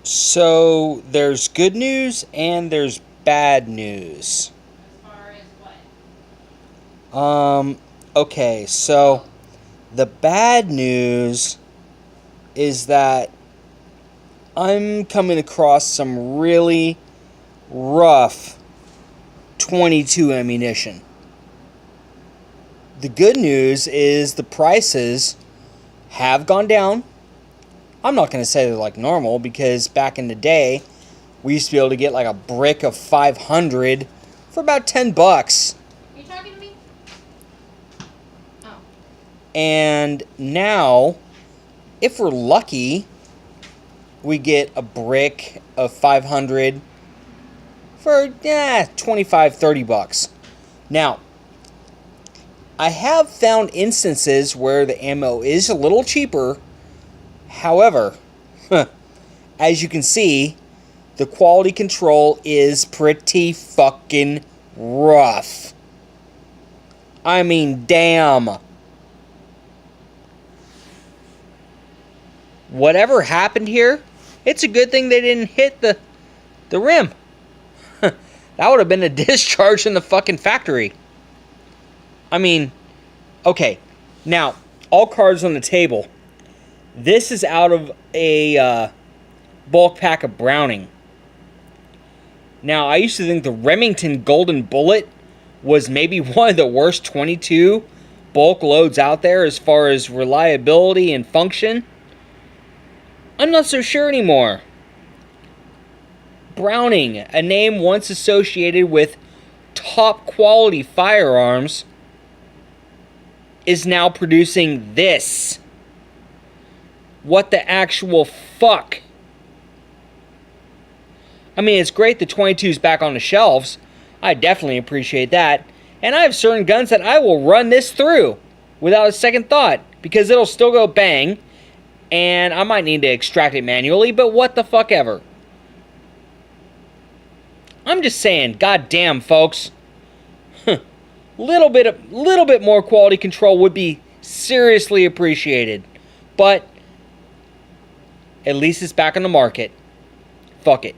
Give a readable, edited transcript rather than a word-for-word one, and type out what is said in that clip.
So there's good news and there's bad news. As far as what? Okay, so the bad news is that I'm coming across some really rough 22 ammunition. The good news is the prices have gone down. I'm not going to say they're like normal because back in the day, we used to be able to get like a brick of 500 for about 10 bucks. Are you talking to me? Oh. And now, if we're lucky, we get a brick of 500 for 25, 30 bucks. Now, I have found instances where the ammo is a little cheaper. However, as you can see, the quality control is pretty fucking rough. I mean, damn. Whatever happened here, it's a good thing they didn't hit the rim. That would have been a discharge in the fucking factory. I mean, okay. Now, all cards on the table. This is out of a bulk pack of Browning. Now, I used to think the Remington Golden Bullet was maybe one of the worst 22 bulk loads out there as far as reliability and function. I'm not so sure anymore. Browning, a name once associated with top quality firearms, is now producing this. What the actual fuck? I mean, it's great the 22's back on the shelves. I definitely appreciate that. And I have certain guns that I will run this through without a second thought because it'll still go bang. And I might need to extract it manually, but what the fuck ever. I'm just saying, goddamn, folks. Little bit more quality control would be seriously appreciated. But at least it's back on the market. Fuck it.